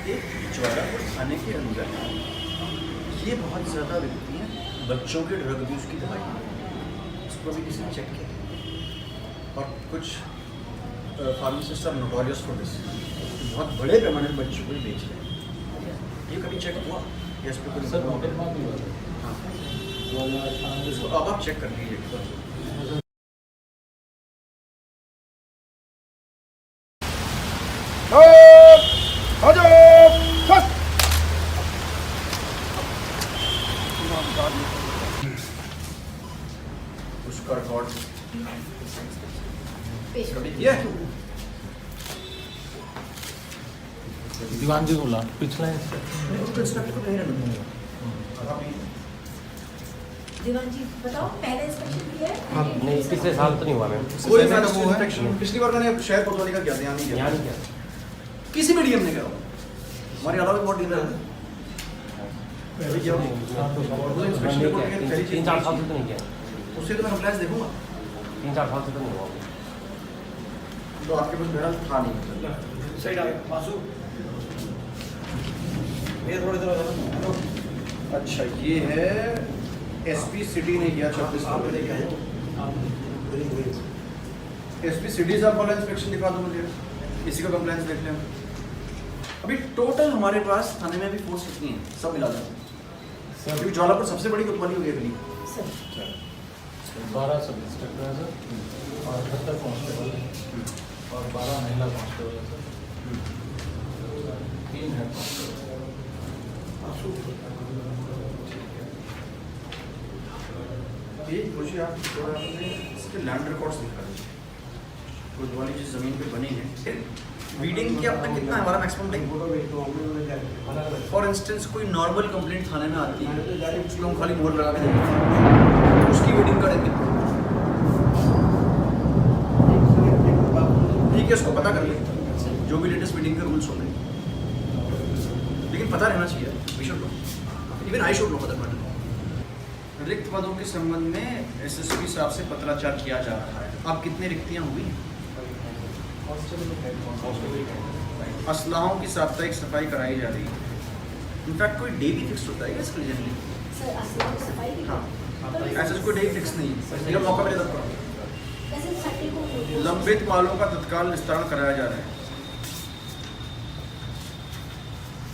एक ज्वालापुर थाने के अंदर ये बहुत ज़्यादा बिकती हैं बच्चों के ड्रग यूज़ की दवाई, उसको भी किसी ने चेक किया और कुछ pharmacist are notorious for this, बहुत बड़े पैमाने पर बच्चों को ही बेच रहे हैं। ये कभी चेक हुआ या इस पर कोई सर मुकदमा भी हुआ था। हाँ, इसको अब आप चेक कर लीजिए। उसका रिकॉर्ड ये दीवान जी बोला पिछला दीवान जी बताओ पहले इंस्पेक्शन किया है? नहीं पिछले साल तो नहीं हुआ मैम। कोई पिछली बार मैंने शहर कोतवाली का क्या ध्यान नहीं यहाँ किया, नहीं किया। किसी भी डीएम ने करा हमारे अलावा बहुत डीलर है। नहीं किया। 3-4 साल से तो नहीं किया। उससे तो मैं कंप्लेंस देखूंगा, 3-4 साल से तो नहीं हुआ। तो आपके पास बहरहाल था नहीं। सही डाल मासू ये थोड़ी देर हो। अच्छा ये है एसपी सिटी ने किया 26 फरवरी का। एसपी सिटी साहब वाला इंस्पेक्शन दिखा दो मुझे, इसी का कंप्लेंस देख लें। अभी टोटल हमारे पास थाने में अभी फोर्स कितनी है सब मिला दो, क्योंकि ज्वालापुर सबसे बड़ी कोतवाली हो गई अगली। 12 सब इंस्पेक्टर है सर और 78 कांस्टेबल और 12 महिला कांस्टेबल है सर, 3 हेड कांस्टेबल। ये मुझे आप थोड़ा अपने इसके लैंड रिकॉर्ड्स दिखा दीजिए। कोतवाली जिस ज़मीन पे बनी है, रीडिंग की अब तक कितना है हमारा मैक्सिमम टाइम? फॉर इंस्टेंस कोई नॉर्मल कंप्लेंट थाने में आती है, उसको हम खाली मोहर लगा के देते हैं, उसकी रीडिंग करेंगे। ठीक है, उसको पता कर ले जो भी लेटेस्ट मीटिंग के रूल्स होंगे, लेकिन पता रहना चाहिए। We should know, even I should know for that matter. रिक्त पदों के संबंध में एसएसपी साहब से पत्राचार किया जा रहा है। अब कितनी रिक्तियां हुई? असलाहों की साप्ताहिक सफाई कराई जा रही है। इनफैक्ट कोई डे भी फिक्स होता है क्या इसके लिए जनरली? सर असला की सफाई भी हाँ, ऐसा कोई डे फिक्स नहीं है, ये मौका मिले तब करो। वैसे सैटरडे को लंबित मालों का तत्काल निस्तारण कराया जा रहा है।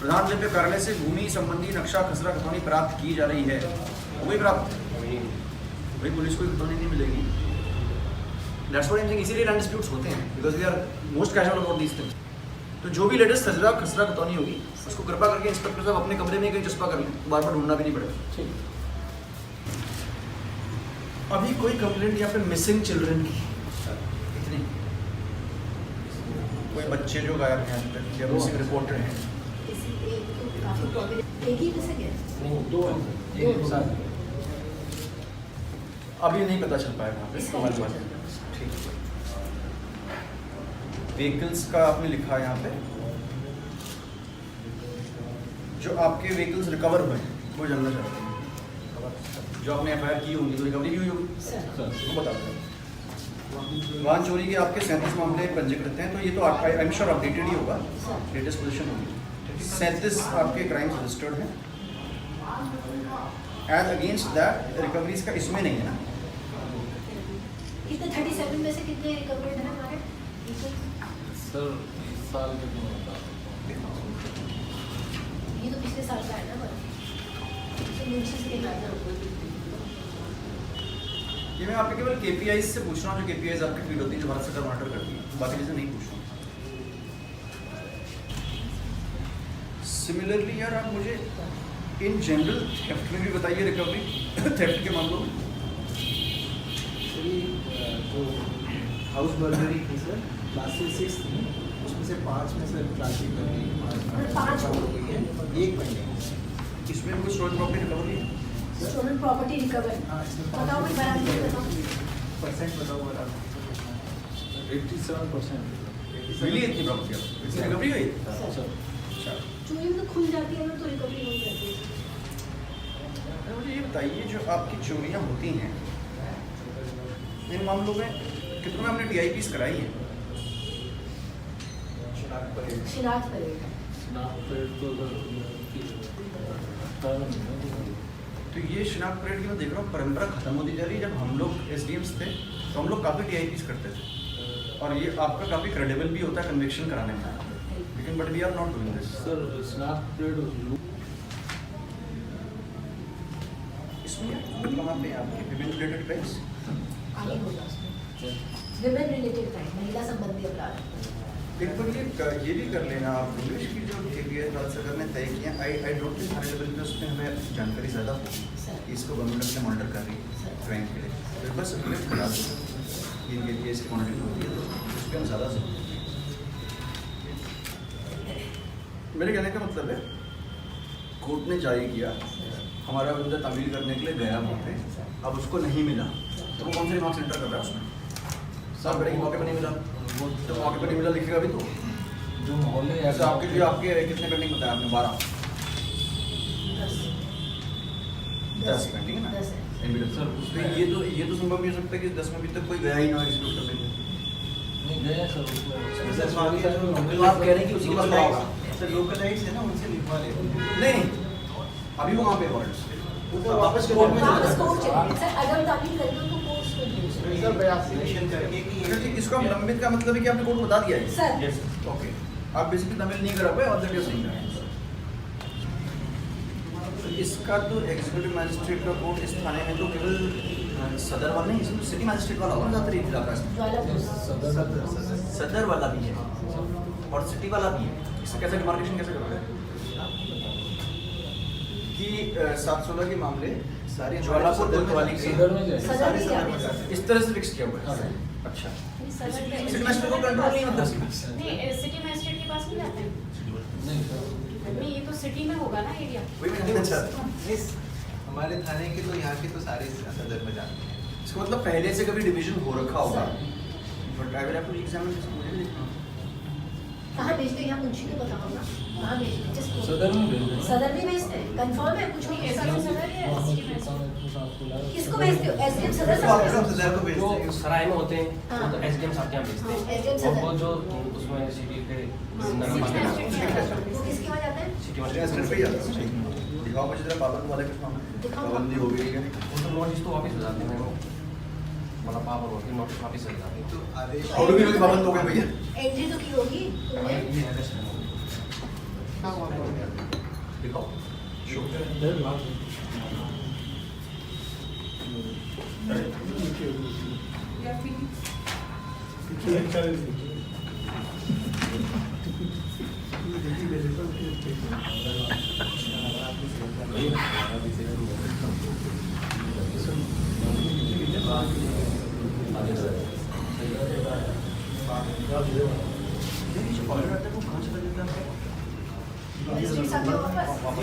प्रधान लिपि कार्यालय से भूमि संबंधी नक्शा खसरा खतौनी प्राप्त की जा रही है। वही प्राप्त, भाई पुलिस को खतौनी नहीं मिलेगी। That's what I'm saying, इसीलिए लैंड डिस्प्यूट्स होते हैं, because we are most casual about these things. तो जो भी लेटेस्ट खसरा खतौनी होगी उसको कृपा करके इंस्पेक्टर साहब अपने कमरे में कहीं चस्पा कर लें, बार बार ढूंढना भी नहीं पड़ेगा। अभी कोई कंप्लेंट यहाँ पे मिसिंग चिल्ड्रन की इतनी, कोई बच्चे जो गायब हैं अभी तक या मिसिंग रिपोर्टेड हैं? एक ही मिसिंग है। नहीं 2 है, एक साथ। अभी नहीं पता चल पाएगा यहाँ पे हमारी बात। ठीक है, व्हीकल्स का आपने लिखा है यहाँ पे, जो आपके व्हीकल्स रिकवर हुए हैं वो जानना चाहते हैं। जो आपने एफआईआर की होंगी तो रिकवरी की हुई होगी, वो बता दो। वाहन चोरी के आपके 37 मामले पंजीकृत हैं, तो ये तो आई एम श्योर अपडेटेड ही होगा, लेटेस्ट पोजीशन होगी। 37 आपके क्राइम्स रजिस्टर्ड हैं। एज अगेंस्ट दैट रिकवरीज का इसमें नहीं है ना? कितने 37 में से कितने रिकवर्ड हैं हमारे? सर इस साल के नहीं होता। ये तो पिछले साल का है ना, तो मुंशी से कितना था? ये मैं आपके केवल KPIs से पूछ रहा हूँ, जो KPIs आपकी फीड होती है, जो भारत सरकार मॉनिटर करती है, बाकी चीज़ें नहीं पूछ रहा हूँ। सिमिलरली यार आप मुझे इन जनरल थेफ्ट में भी बताइए, रिकवरी थेफ्ट के मामलों में। जो हाउस बर्गरी थी सर, क्लास से 6 थी, उसमें से 5 में सर प्लास्टिक कर गई, 5 हो गई है, 1 पेंडिंग। इसमें कोई स्टोरेज प्रॉपर्टी रिकवरी है? स्टोलन प्रॉपर्टी रिकवर बताओ भाई, बराबर बताओ। परसेंट बताओ बता। 87%। मिली इतनी प्रॉपर्टी इसमें रिकवरी हुई? सर चोरी तो खुल जाती है ना, तो रिकवरी हो जाती है। मुझे ये बताइए, जो आपकी चोरियाँ होती हैं इन मामलों में कितनों में आपने TIPs कराई है? शिनाख्त परेड। नागपुर तो ये शिनाख्त परेड की मैं देख रहा हूँ परंपरा खत्म होती जा रही है। जब हम लोग एसडीएम्स थे तो हम लोग काफ़ी टीआईपीस करते थे और ये आपका काफ़ी क्रेडिबल भी होता है कन्विक्शन कराने में, लेकिन but we are not doing this. Sir snap parade इसमें कहाँ पे आपके विमेन रिलेटेड क्राइम्स आगे होगा उसमें विमेन रिलेटेड क्राइम, महिला संबंधी अपराध। एक बार ये भी कर लेना आप पुलिस की जो KPI भारत सरकार ने तय किया। आई डोंट थिंक हमारे लेवल पे उसमें हमें जानकारी ज़्यादा होगी कि इसको गवर्नमेंट ने मॉनिटर कर रही है क्राइम के लिए, तो बस सर्कुलेट करा दो ये KPI की मॉनिटरिंग होती है तो उस पर हम ज़्यादा मेरे कहने का मतलब है कोर्ट ने जारी किया, हमारा बंदा तमील करने के लिए गया वहाँ पे, अब उसको नहीं मिला तो वो कौन से रिमार्क्स एंटर कर रहा है उसमें? साफ करेंगे मौके पर नहीं मिला, वो तो मौके पर नहीं मिला लिखेगा भी तो जो मोहल्ले ऐसे आपके लिए आपके कितने पेंडिंग बताया आपने? 10 पेंडिंग है ना? 10 है। सर, तो ये तो संभव नहीं हो सकता कि 10 में अभी तक कोई गया ही ना एग्जीक्यूट करने के लिए। नहीं गए सर उसमें सर, वहाँ के जो तो आप कह रहे हैं कि उसी के पास रहा होगा? सर लोकलाइट्स है ना, उनसे लिखवा लेते नहीं अभी वो वहाँ पे वारंट्स ऊपर वापस कोर्ट में वापस कोर्ट चलेंगे सर, अगर तामील करेंगे तो कोर्ट को भेजेंगे। सर वैक्सीनेशन करके अच्छा कि जी, इसको हम लंबित का मतलब है कि आपने कोर्ट को बता दिया है। सर ओके, आप बेसिकली तमिल नहीं करा पाए और दैट इज नहीं इसका तो एग्जीक्यूटिव मैजिस्ट्रेट का कोर्ट इस थाने में तो केवल सदर वाला नहीं, इसमें सिटी मैजिस्ट्रेट वाला होगा ज़्यादातर इलाका इसमें। ज्वालापुर सदर वाला भी है और सिटी वाला भी है। इसका कैसे डिमार्केशन कैसे करोगे कि 716 के मामले सारे ज्वालापुर कोतवाली के सदर में जाए सदर में जाते हैं सर। इस तरह से फिक्स किया हुआ है। अच्छा, सिटी मैजिस्ट्रेट को कंट्रोल नहीं होता इसमें। नहीं सिटी मैजिस्ट्रेट के पास नहीं जाते हैं। नहीं सर नहीं ये तो सिटी में होगा ना एरिया। वही मैंने कहा, अच्छा इस हमारे थाने के तो यहाँ के तो सारे सदर में जाते हैं। इसका मतलब पहले से कभी डिवीजन हो रखा होगा, but I will have to examine this. मुझे भी देखना कहाँ भेजते हैं? यहाँ मुंशी को बताओ ना, कहाँ भेजते हैं? जिसको सदर में भेज देना। सदर में भेजते हैं, कंफर्म है कुछ नहीं सदर है। सदर है सिटी मैजिस्ट्रेट। किसको भेजते हो? एसडीएम सदर तो साहब आप को? सदर को भेजते जो हैं। सराय में होते हैं हाँ। वो तो एसडीएम साहब के यहाँ भेजते हैं एसडीएम और वो सदर जो उसमें सिटी के नगर सिटी पालिका मैजिस्ट्रेट वो किसके वहाँ जाते हैं? सिटी मैजिस्ट्रेट पे ही जाता है। दिखाओ मुझे जरा पाबंद वाले कुछ मामले दिखाओ। पाबंदी हो गई है। वो तो नोटिस तो वापस हो जाते हैं वो मतलब पावर होती है नोटिस वापस हो जाते हैं तो आदेश और भी लोग पाबंद हो गए भैया। एंट्री तो की होगी तुमने? ये arrest है। दिखाओ मैजिस्ट्रेट साहब के वापस?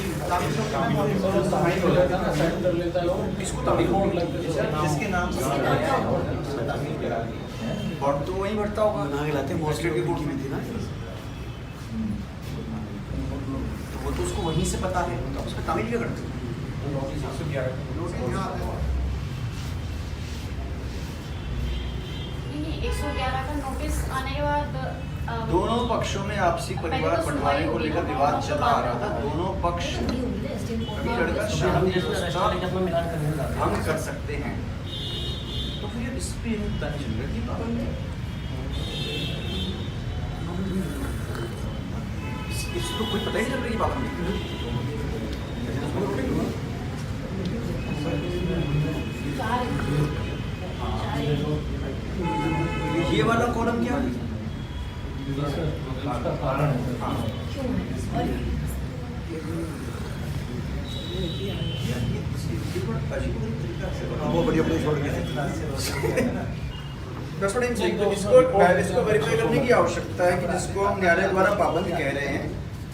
इसको तमिल रिपोर्ट लगते हैं जिसके नाम से जिसके नाम का हो। तमिल करा दी है। और तो वहीं बढ़ता होगा ना हिलाते मजिस्ट्रेट के कोर्ट में थी ना, तो वो तो उसको वहीं से पता है, तो उसका तमिल क्या करते हैं? नोटिस यहाँ से दिया रहता है। नहीं 111 का नोटिस आने के बाद दोनों पक्षों में आपसी परिवार बंटवारे को लेकर विवाद चल आ रहा था। दोनों पक्ष नहीं होगी ना एसडीएम कोर्ट कभी में। लड़का हम शादी जैसे व्यवस्था रेस्टोरेंट अपना मिलान करने जाते हैं भंग कर सकते हैं, तो फिर इस पे तंज की पाबंदी इसको कोई पता ही नहीं चल रही पाबंदी। ये वाला कॉलम क्या है? उसका कारण है हाँ क्यों है? और वो बढ़िया छोड़ के That's what I'm saying. तो इसको वेरीफाई करने की आवश्यकता है कि जिसको हम न्यायालय द्वारा पाबंद कह रहे हैं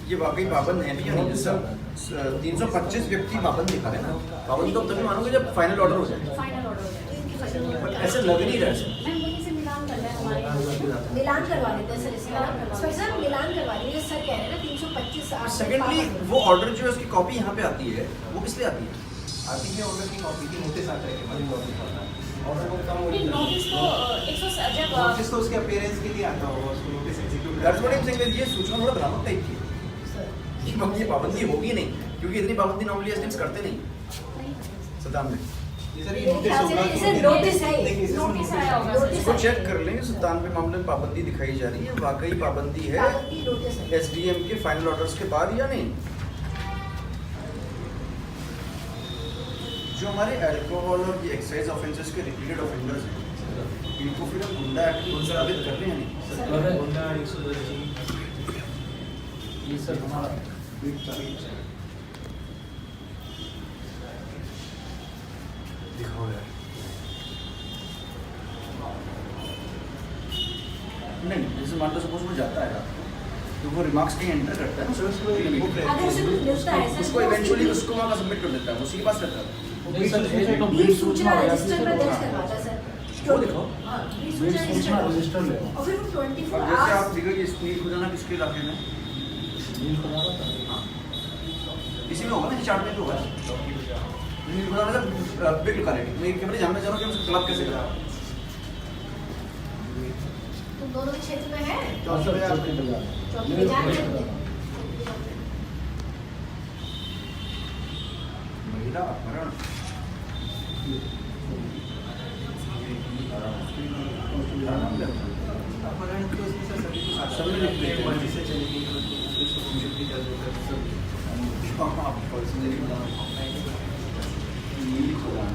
ये वाकई पाबंद है भी या नहीं। जैसा 325 व्यक्ति पाबंद दिखा रहे हैं ना, पाबंद तो तभी मानोगे जब फाइनल ऑर्डर हो जाए, फाइनल ऑर्डर हो जाए। इनकी फसल बट ऐसे लग नहीं रहा है। मैम वहीं से मिलान कर रहे हैं हमारे यहाँ से। मिलान करवा लेते हैं सर इसका। सर सर मिलान करवा लीजिए, सर कह रहे हैं ना 325 सेकेंडली वो ऑर्डर जो है उसकी कॉपी यहाँ पे आती है, वो किस लिए आती है? आती है ऑर्डर की कॉपी की नोटिस आता है कि हमारी नोटिस आता है। ऑर्डर को कम नहीं नोटिस तो 100 जब नोटिस तो उसके अपीयरेंस के लिए आता होगा, उसको notice execute That's what I'm saying. ये सूचना थोड़ा भ्रामक टाइप की है। सर ये पाबंदी होगी नहीं, क्योंकि इतनी पाबंदी नॉर्मली एस्टेट्स करते नहीं। सत्तानवे सर ये मेरे ख्याल से नोटिस इसे नोटिस है, देखिए, सर, नोटिस आया होगा नोटिस इसको है। चेक कर लेंगे। 97 मामले में पाबंदी दिखाई जा रही है, वाकई पाबंदी है पाबंदी नोटिस है। एसडीएम के फाइनल ऑर्डर्स के बाद या नहीं। जो हमारे अल्कोहल और ये एक्साइज ऑफेंसेस के रिपीटेड ऑफेंडर्स हैं, इनको फिर हम गुंडा एक्ट में साबित कर रहे हैं नहीं। ये सर हमारा बीट था। दिखाओ यार। नहीं, जैसे मान लो सपोज वो जाता है तो वो रिमार्क्स कहीं एंटर करता है ना, अगर उसे कुछ मिलता है सर, उसको इवेंचुअली उसको वहाँ का सबमिट कर देता है, उसी के पास रहता है। नहीं सर, ये तो बीट सूचना रजिस्टर में दर्ज करवाता है सर। वो दिखाओ। हाँ, बीट बीट सूचना सूचना रजिस्टर रजिस्टर ले आओ। और फिर वो 24 अब जैसे आप आवर्स देखिए स्क्रीन खुदाना किसके इलाके में? नील खुदा था। हाँ, इसी में होगा ना, चार्ट में तो होगा। नील खुदाना सर बिग लोकेलिटी। मैं कैमरे जानना चाह रहा हूँ कि उसका क्लब कैसे करा। तुम दोनों के क्षेत्र में है। हाँ सर, चौकी बाजार। चौकी बाजार में है। महिला अपहरण। अपहरण तो उसमें सर सभी को सब में लिख देते हैं। मर्जी से चली गई मतलब पुलिस को कुछ भी कर देता है सब। हाँ, पर्सनली नील खुदाना।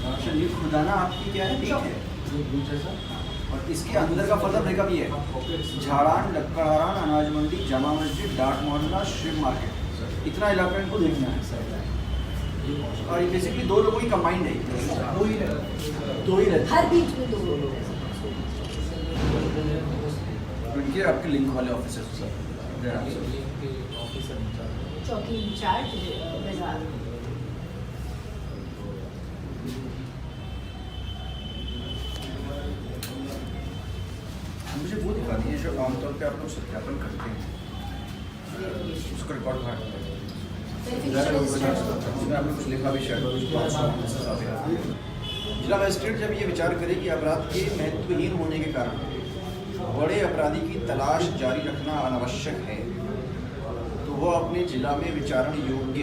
अच्छा, नील खुदाना आपकी क्या है? ठीक है। ये बीच है सर। और इसके अंदर का फर्दर ब्रेकअप ये है। झाड़ान, लक्कड़हारान, अनाज मंडी, जामा मस्जिद, डाक मोहल्ला, शिव मार्केट, इतना इलाका इनको देखना है। और ये बेसिकली दो लोगों की कंबाइंड है। दो ही रहते हर बीच में दो लोग हैं। उनके आपके लिंक वाले ऑफिसर चौकी इंचार्ज बाजार। मुझे वो दिखा दिए जो आमतौर पे आप लोग सत्यापन करते हैं, उसका रिकॉर्ड बाहर वेरिफिकेशन रजिस्टर। उसमें आपने कुछ लिखा भी शायद जिला मजिस्ट्रेट जब ये विचार करे कि अपराध के महत्वहीन होने के कारण बड़े अपराधी की तलाश जारी रखना अनावश्यक है, तो वह अपने जिला में विचारण योग्य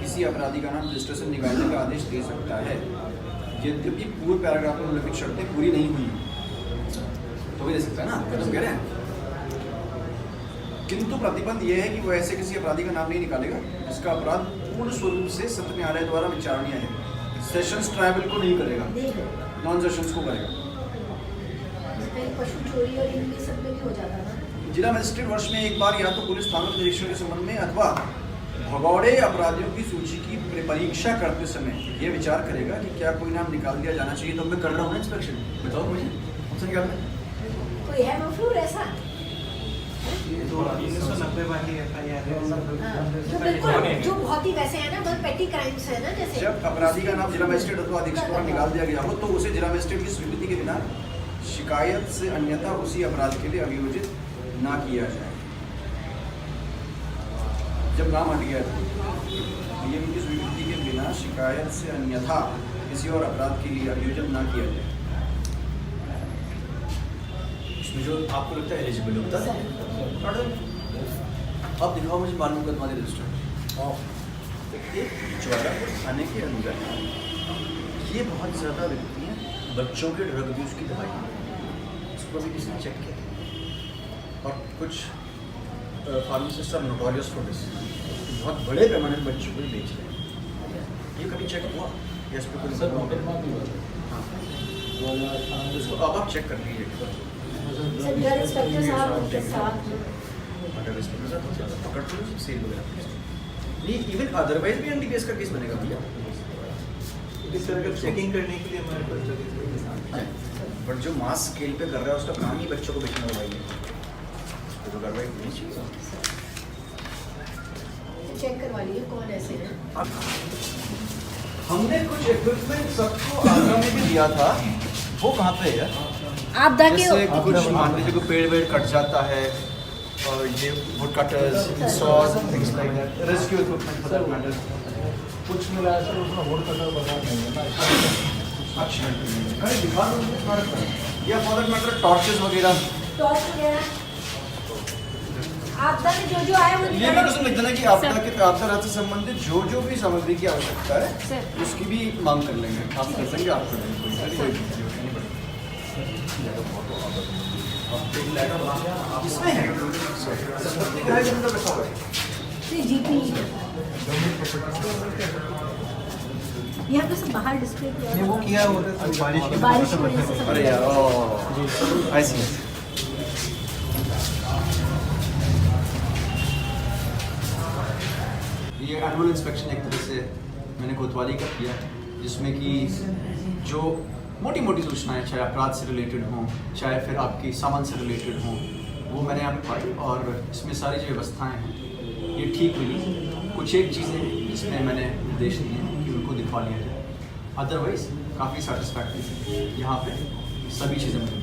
किसी अपराधी का नाम रजिस्टर से निकालने का आदेश दे सकता है, यद्यपि पूर्व पैराग्राफ में उल्लिखित शर्तें पूरी नहीं हुई तो भी दे सकता है ना, तुम कह रहे हैं। किंतु प्रतिबंध यह है कि वह ऐसे किसी अपराधी का नाम नहीं निकालेगा जिसका अपराध पूर्ण स्वरूप से सत्र न्यायालय द्वारा विचारणीय है। सेशंस ट्राइबल को नहीं करेगा, नहीं है। नॉन सेशंस को करेगा। कहीं पशु चोरी और इनमें सब में भी हो जाता ना। जिला मजिस्ट्रेट वर्ष में एक बार या तो पुलिस थानों के निरीक्षण के संबंध में अथवा भगौड़े अपराधियों की सूची की परीक्षा करते समय यह विचार करेगा कि क्या कोई नाम निकाल दिया जाना चाहिए। तो मैं कर रहा हूँ ना इंस्पेक्शन, बताओ मुझे ऑप्शन क्या है? कोई है मफलूर ऐसा? ये तो 1990 वाली FIR है हाँ, जो बिल्कुल जो बहुत ही वैसे है ना, बहुत पेटी क्राइम्स है ना, जैसे जब अपराधी का नाम जिला मजिस्ट्रेट अथवा अधीक्षक द्वारा निकाल दिया गया हो तो उसे जिला मजिस्ट्रेट की स्वीकृति के बिना शिकायत से अन्यथा उसी अपराध के लिए अभियोजित ना किया जाए। जब नाम हट गया था डीएम की स्वीकृति के बिना शिकायत से अन्यथा किसी और अपराध के लिए अभियोजित ना किया जाए। इसमें जो आपको लगता है एलिजिबल होता है। अब दिखाओ मुझे मालूम कर तुम्हारे रजिस्टर। एक चौरापुर थाने के अंदर ये बहुत ज़्यादा व्यक्ति हैं बच्चों के ड्रग यूज की दवाई, इसको भी किसी ने चेक किया और कुछ pharmacist are notorious for this, बहुत बड़े पैमाने पर बच्चों को ही बेच रहे हैं। ये कभी चेक हुआ या इस पर कोई सर मुकदमा भी हुआ था। हाँ, 2018 तो इसको अब आप चेक कर लीजिए एक बार। सेंटर इंस्पेक्टर साहब उनके साथ अगर इस पर पकड़ तो सेल वगैरह नहीं, इवन अदरवाइज भी एनडीपीएस का केस बनेगा भैया। इस तरह का चेकिंग करने के लिए हमारे बच्चों के साथ बट जो मास स्केल पे कर रहा है उसका काम ही बच्चों को बेचना दवाई है, उसको तो कार्रवाई होनी चाहिए। चेक करवा लिए कौन ऐसे हैं। हमने कुछ इक्विपमेंट सबको आगरा में भी दिया था, वो कहाँ पे है? आपदा के जैसे कुछ मान लीजिए कोई पेड़ वेड़ कट जाता है और ये wood cutters, saws, things like that, rescue equipment for that matter. कुछ मिला है सर, उसमें वोट कटर बता नहीं है ना। अच्छा, अरे दिखा दो मुझे तुम्हारे पास। या फॉर दैट मैटर टॉर्चेस वगैरह। टॉर्च वगैरह आपदा में जो आया वो ये निकालो। मेरे को समझ लगता है कि आपदा राहत से संबंधित जो भी सामग्री की आवश्यकता है सर। उसकी भी मांग कर लेंगे। आप कर देंगे, आप कर देंगे, कोई इसमें है संपत्ति का है जिनका रखा हुआ है। नहीं, जीपी यहाँ पे सब बाहर डिस्प्ले किया नहीं वो किया हुआ था बारिश की बारिश की वजह से सब अरे यार आई सी। ये एनुअल इंस्पेक्शन एक तरह से मैंने कोतवाली का किया है, जिसमें कि जो मोटी मोटी सूचनाएं चाहे अपराध से रिलेटेड हों चाहे फिर आपकी सामान से रिलेटेड हों वो मैंने यहाँ पे पाई, और इसमें सारी जो व्यवस्थाएं हैं ये ठीक मिली। कुछ एक चीज़ें हैं जिसमें मैंने निर्देश दिए हैं कि उनको दिखवा लिया जाए, अदरवाइज काफ़ी सेटिस्फैक्ट्री यहाँ पे सभी चीज़ें मिली।